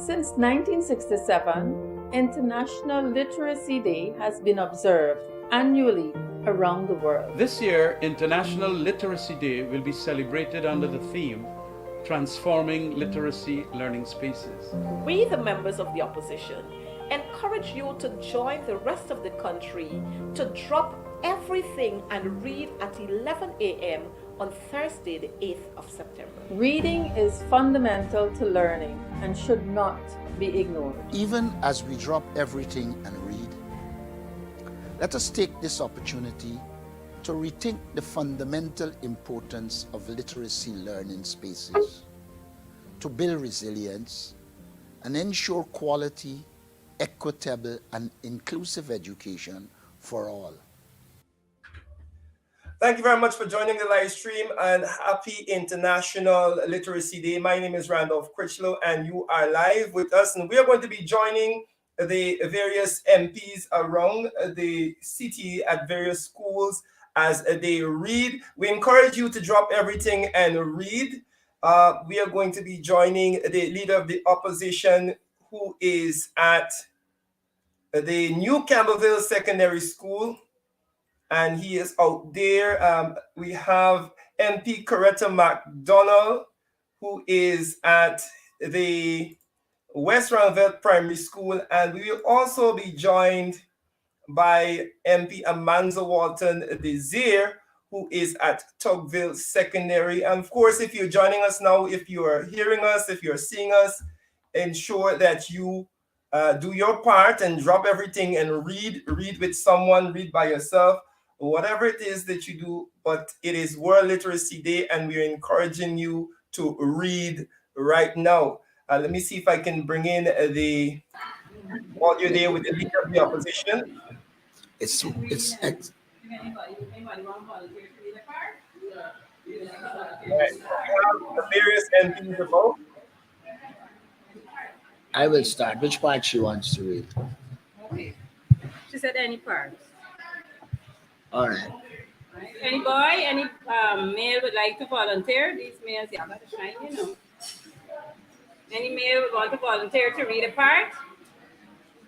Since 1967, International Literacy Day has been observed annually around the world. This year, International Literacy Day will be celebrated under the theme Transforming Literacy Learning Spaces. We, the members of the opposition, encourage you to join the rest of the country to drop everything and read at 11 a.m. on Thursday, the 8th of September. Reading is fundamental to learning and should not be ignored. Even as we drop everything and read, let us take this opportunity to rethink the fundamental importance of literacy learning spaces, to build resilience and ensure quality, equitable, and inclusive education for all. Thank you very much for joining the live stream and happy International Literacy Day. My name is Randolph Critchlow and you are live with us. And we are going to be joining the various MPs around the city at various schools as they read. We encourage you to drop everything and read. We are going to be joining the leader of the opposition who is at the New Campbellville Secondary School. And he is out there. We have MP Coretta McDonald, who is at the West Ranville Primary School. And we will also be joined by MP Amanza Walton Desir, who is at Tugville Secondary. And of course, if you're joining us now, if you are hearing us, if you're seeing us, ensure that you do your part and drop everything and read with someone, read by yourself. Whatever it is that you do, but it is World Literacy Day and we're encouraging you to read right now. Let me see if I can bring in the audio there with the leader of the opposition. It's The various MPs about. I will start. Which part she wants to read? She said any part. All right. Any boy, any male would like to volunteer? These males, yeah, got to shine, you know. Any male would want to volunteer to read a part?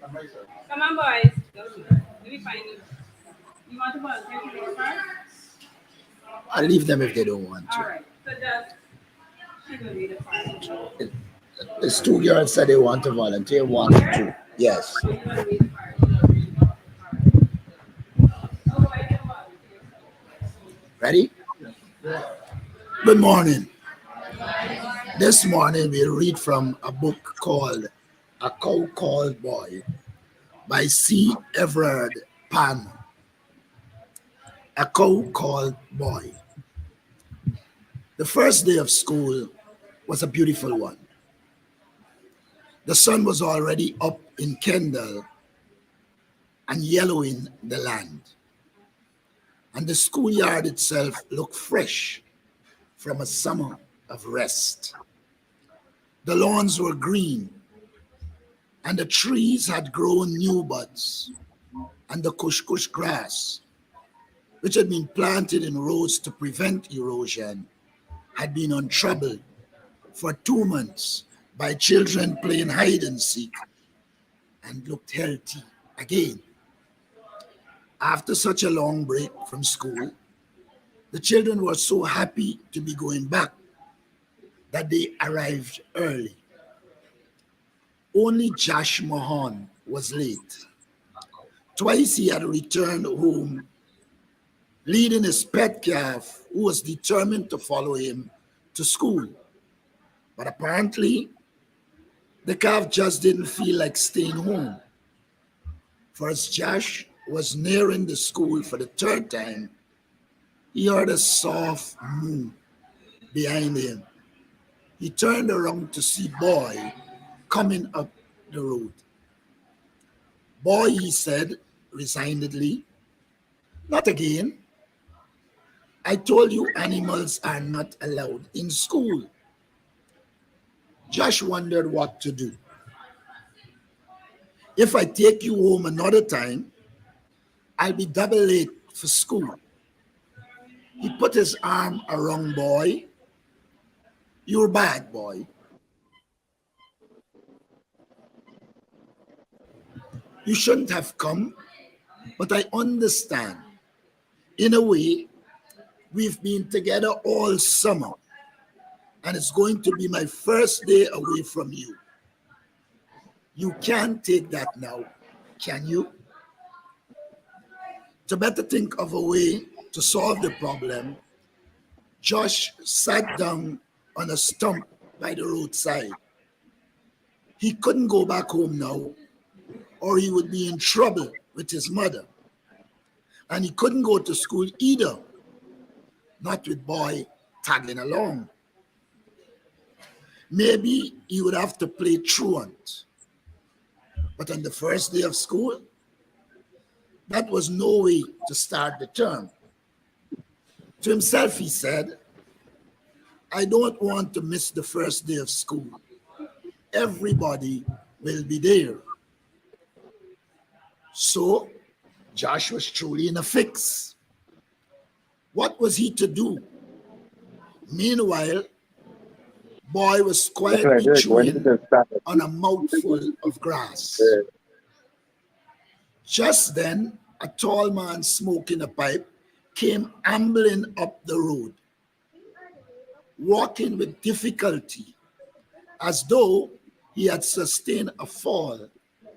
Come on, boys. Let me find you. You want to volunteer to read a part? I'll leave them if they don't want to. All right. So just, she will read a part. There's two girls said they want to volunteer. One, two. Yes. You want to read a part. Ready? Good morning. This morning we'll read from a book called A Cow Called Boy by C. Everard Pan. A Cow Called Boy. The first day of school was a beautiful one. The sun was already up in Kendall and yellowing the land. And the schoolyard itself looked fresh from a summer of rest. The lawns were green, and the trees had grown new buds, and the kush grass, which had been planted in rows to prevent erosion, had been untroubled for 2 months by children playing hide and seek, and looked healthy again. After such a long break from school, the children were so happy to be going back that they arrived early. Only Josh Mahon was late. Twice he had returned home, leading his pet calf, who was determined to follow him to school. But apparently, the calf just didn't feel like staying home. For as Josh was nearing the school for the third time, he heard a soft moo behind him. He turned around to see Boy coming up the road. Boy, he said resignedly, not again. I told you animals are not allowed in school. Josh wondered what to do. If I take you home another time, I'll be double late for school. He put his arm around Boy. You're bad, Boy. You shouldn't have come, but I understand. In a way, we've been together all summer, and it's going to be my first day away from you. You can't take that now, can you? To better think of a way to solve the problem, Josh sat down on a stump by the roadside. He couldn't go back home now, or he would be in trouble with his mother. And he couldn't go to school either, not with Boy tagging along. Maybe he would have to play truant. But on the first day of school, that was no way to start the term. To himself, he said, I don't want to miss the first day of school. Everybody will be there. So Josh was truly in a fix. What was he to do? Meanwhile, Boy was quietly chewing on a mouthful of grass. Just then, a tall man smoking a pipe came ambling up the road, walking with difficulty, as though he had sustained a fall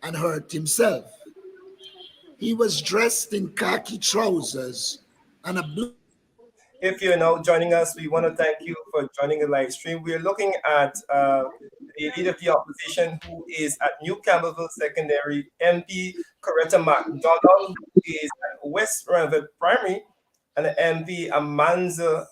and hurt himself. He was dressed in khaki trousers and a blue. If you're now joining us, we want to thank you for joining the live stream. We're looking at the leader of the opposition, who is at New Campbellville Secondary, MP Coretta McDonald, who is at West Ranford Primary, and MP Amanza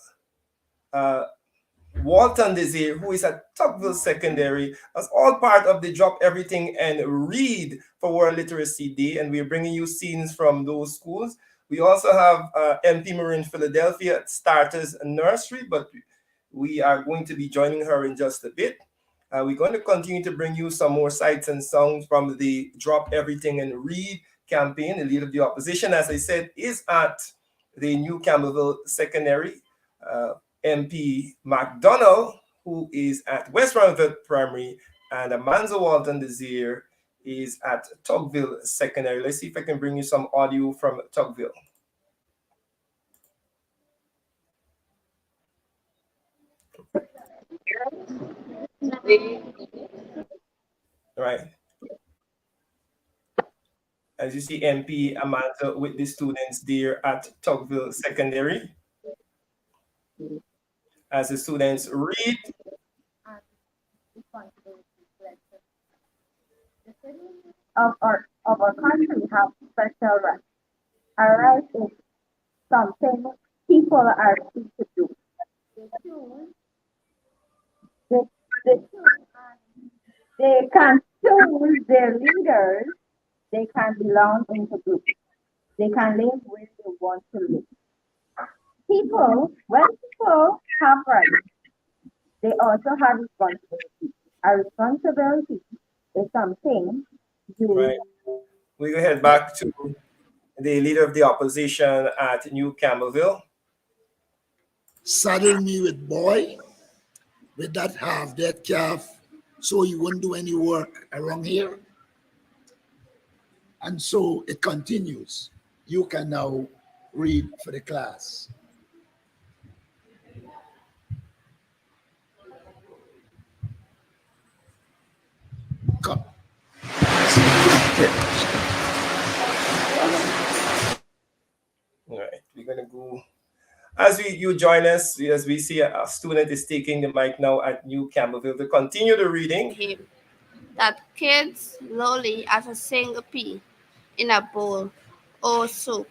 Walton Desir, who is at Tocqueville Secondary, as all part of the Drop Everything and Read for World Literacy Day. And we're bringing you scenes from those schools. We also have MP Marin Philadelphia at Starters Nursery, but we are going to be joining her in just a bit. We're going to continue to bring you some more sights and sounds from the Drop Everything and Read campaign. The leader of the opposition, as I said, is at the New Campbellville Secondary. MP McDonald, who is at West Ranford Primary, and Amanza Walton Desir is at Tocqueville Secondary. Let's see if I can bring you some audio from Tocqueville. All right. As you see, MP Amanza with the students there at Tocqueville Secondary. As the students read. Of our country have special rights. Our right is something people are free to do. They can choose their leaders. They can belong into groups. They can live where they want to live. When people have rights, they also have responsibility. A responsibility is something you. Right. We go head back to the leader of the opposition at New Campbellville. Saddle me with Boy, with that half-dead calf, so he wouldn't do any work around here. And so it continues. You can now read for the class. Come. All right, we're gonna go. As you join us, as we see a student is taking the mic now at New Campbellville to continue the reading. Him that kids slowly as a single pea in a bowl or soup.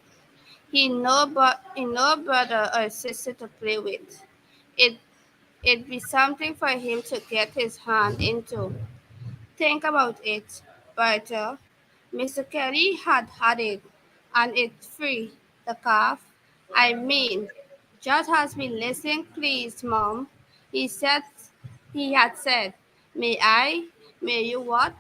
He no brother or sister to play with. It'd be something for him to get his hand into. Think about it, Bertha. Mr. Kelly had it, and it's free. The calf. I mean, Judge has been listening, please, Mom. He had said, may I? May you what?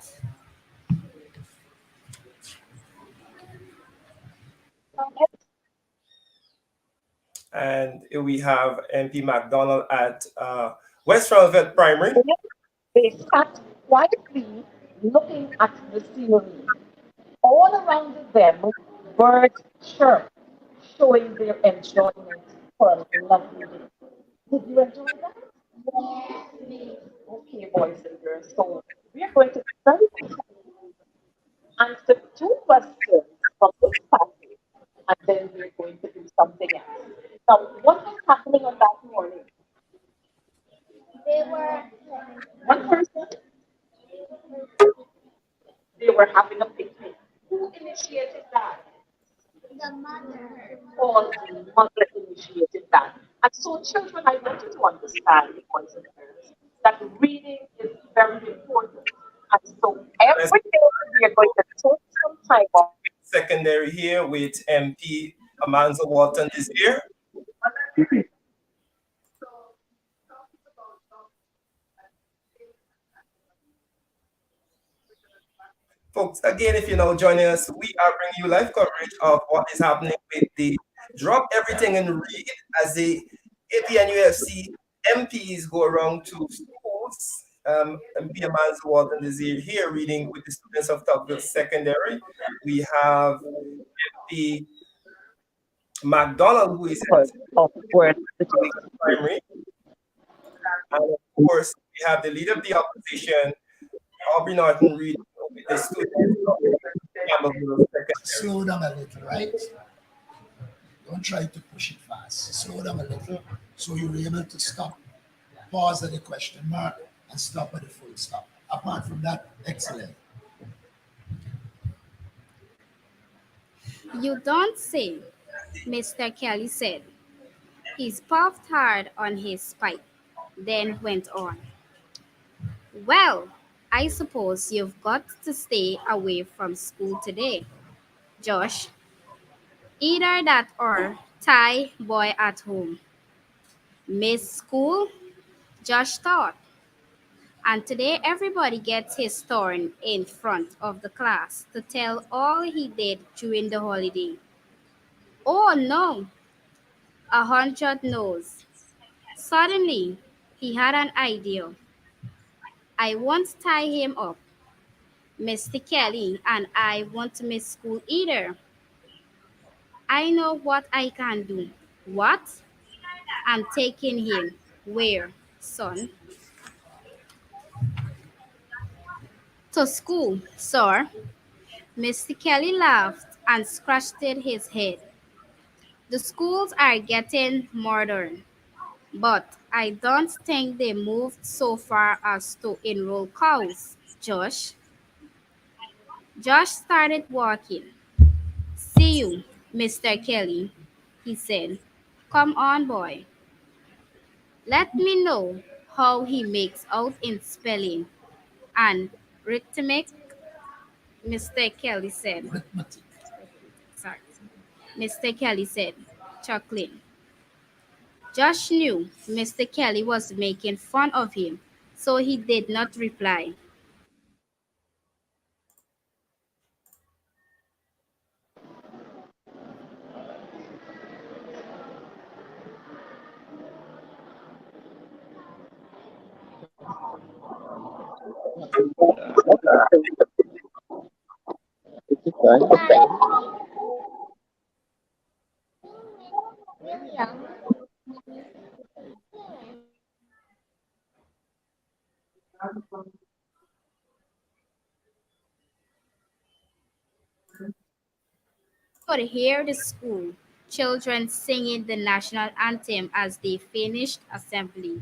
And we have MP McDonald at West Ranford Primary. They sat quietly looking at the scenery. All around them, birds chirp, showing their enjoyment for a lovely day. Did you enjoy that? Okay, boys and girls. So we are going to very quickly answer two questions from this passage, and then we're going to do something else. Now, what was happening on that morning? They were One person, they were having a picnic. Who initiated that? the mother. All the mother initiated that. And so, children, I want you to understand, boys and girls, that reading is very important. And so, every day we are going to take some time off. Secondary here with MP Amanzo Walton is here. Folks, again, if you're now joining us, we are bringing you live coverage of what is happening with the Drop Everything and Read as the APNUFC MPs go around to schools. MP Amanzo Walton is here reading with the students of Tocqueville Secondary. We have MP McDonald, who is Of word primary. And of course, we have the leader of the opposition, Aubrey Norton, reading with the students of Campbellville Secondary. Slow down a little, right? Don't try to push it fast. Slow down a little so you're able to stop, pause at the question mark, and stop at the full stop. Apart from that, excellent. You don't say, Mr. Kelly said. He puffed hard on his pipe, then went on. Well, I suppose you've got to stay away from school today, Josh. Either that or tie boy at home. Miss school? Josh thought. And today everybody gets his turn in front of the class to tell all he did during the holiday. Oh no! 100 no's. Suddenly, he had an idea. I won't tie him up. Mr. Kelly and I won't miss school either. I know what I can do. What? I'm taking him. Where, son? To school, sir. Mr. Kelly laughed and scratched his head. The schools are getting modern, but I don't think they moved so far as to enroll cows, Josh. Josh started walking. See you, Mr. Kelly, he said. Come on, boy. Let me know how he makes out in spelling and arithmetic, Mr. Kelly said. Arithmetic. Sorry. Mr. Kelly said, chuckling. Josh knew Mr. Kelly was making fun of him, so he did not reply. William. Could hear the school children singing the national anthem as they finished assembly.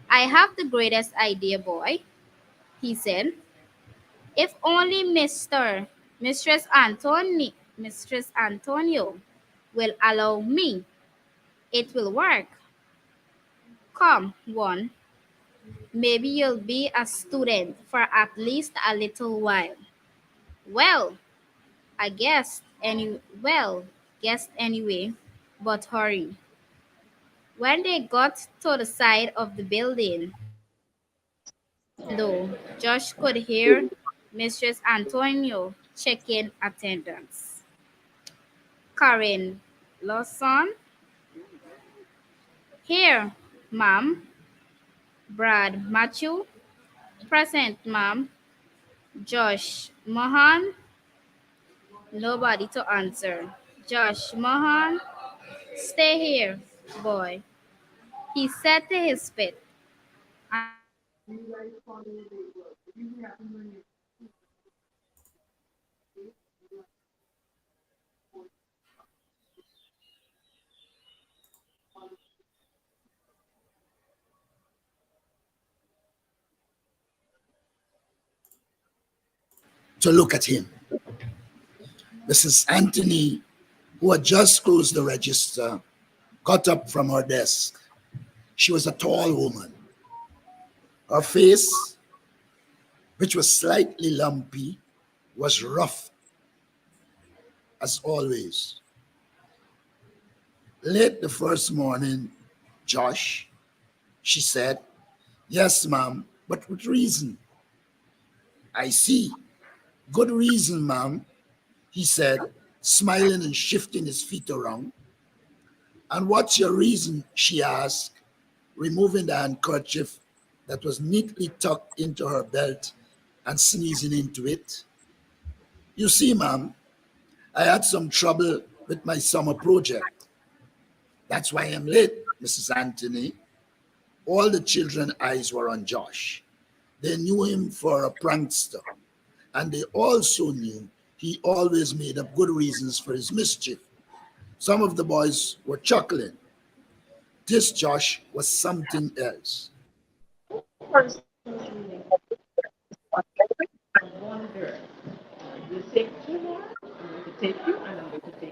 I have the greatest idea, boy, he said. If only Mistress Antonio will allow me, it will work. Come, one. Maybe you'll be a student for at least a little while. Well, I guessed anyway, but hurry. When they got to the side of the building, though, Josh could hear Mistress Antonio checking attendance. Karen Lawson, here, ma'am. Brad Matthew, present, ma'am. Josh Mohan, Nobody to answer. Josh Mahan, stay here, boy, he said to his pet. To look at him. Mrs. Anthony, who had just closed the register, got up from her desk. She was a tall woman. Her face, which was slightly lumpy, was rough as always. Late the first morning, Josh, she said, "Yes, ma'am, but with reason." "I see. Good reason, ma'am," he said, smiling and shifting his feet around. "And what's your reason?" she asked, removing the handkerchief that was neatly tucked into her belt and sneezing into it. "You see, ma'am, I had some trouble with my summer project. That's why I'm late, Mrs. Anthony." All the children's eyes were on Josh. They knew him for a prankster, and they also knew he always made up good reasons for his mischief. Some of the boys were chuckling. This Josh was something else.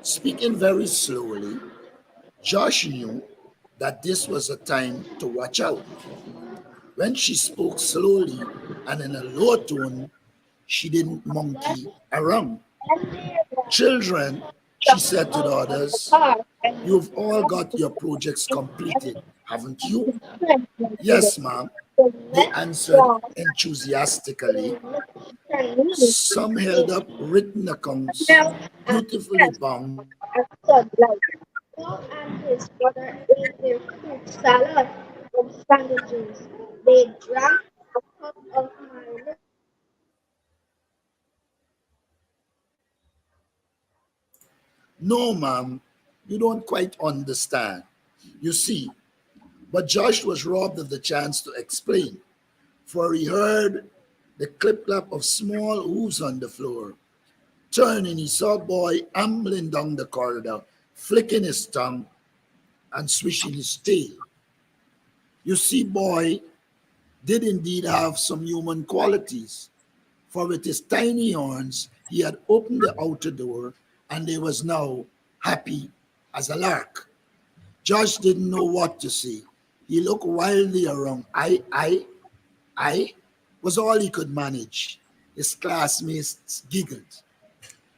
Speaking very slowly, Josh knew that this was a time to watch out. When she spoke slowly and in a low tone, she didn't monkey around. "Children," she said to the others, "you've all got your projects completed, haven't you?" "Yes, ma'am," they answered enthusiastically. Some held up written accounts, beautifully bound. Paul and his brother ate their fruit salad from sandwiches. They drank a cup of my "No, ma'am, you don't quite understand. You see," but Josh was robbed of the chance to explain, for he heard the clip-clap of small hooves on the floor. Turning, he saw a boy ambling down the corridor, flicking his tongue and swishing his tail. You see, boy did indeed have some human qualities, for with his tiny horns he had opened the outer door, and he was now happy as a lark. Josh didn't know what to say. He looked wildly around. I was all he could manage. His classmates giggled.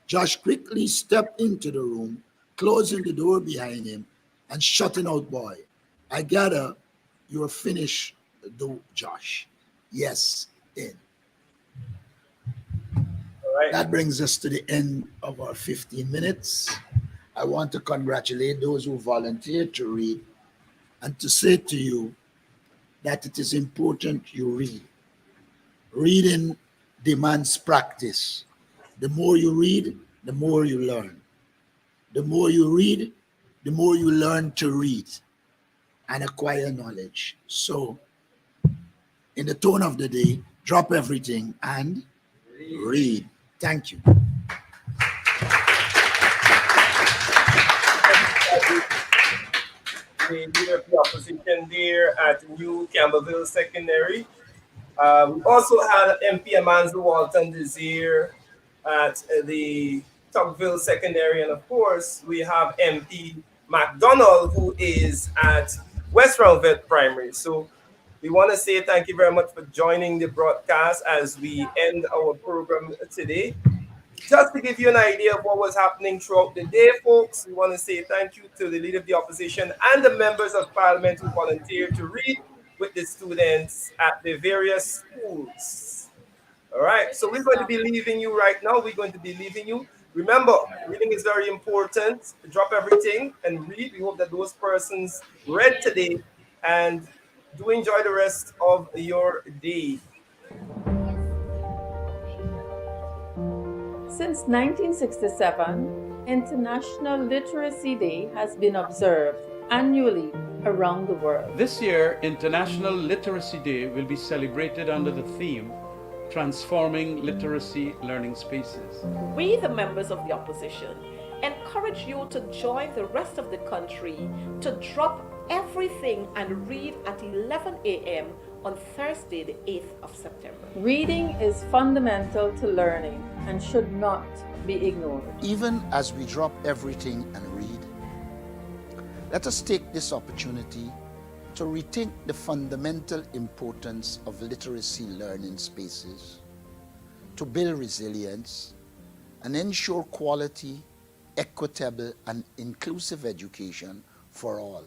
Josh quickly stepped into the room, closing the door behind him and shutting out boy. "I gather you're finished, though, Josh." "Yes, in." All right. That brings us to the end of our 15 minutes. I want to congratulate those who volunteered to read and to say to you that it is important you read. Reading demands practice. The more you read, the more you learn. The more you read, the more you learn to read and acquire knowledge. So, in the tone of the day, drop everything and read. Thank you. The leader of the opposition there at New Campbellville Secondary. We also had MP Amanzo Walton Desir at the Tocqueville Secondary, and of course, we have MP McDonald, who is at West Roundvet Primary. So we want to say thank you very much for joining the broadcast as we end our program today. Just to give you an idea of what was happening throughout the day, folks, we want to say thank you to the leader of the opposition and the members of parliament who volunteered to read with the students at the various schools. All right, so we're going to be leaving you right now. We're going to be leaving you. Remember, reading is very important. Drop everything and read. We hope that those persons read today, and do enjoy the rest of your day. Since 1967, International Literacy Day has been observed annually around the world. This year, International Literacy Day will be celebrated under the theme Transforming Literacy Learning Spaces. We, the members of the opposition, encourage you to join the rest of the country to drop everything and read at 11 a.m. on Thursday, the 8th of September. Reading is fundamental to learning and should not be ignored. Even as we drop everything and read, let us take this opportunity to rethink the fundamental importance of literacy learning spaces, to build resilience and ensure quality, equitable, and inclusive education for all.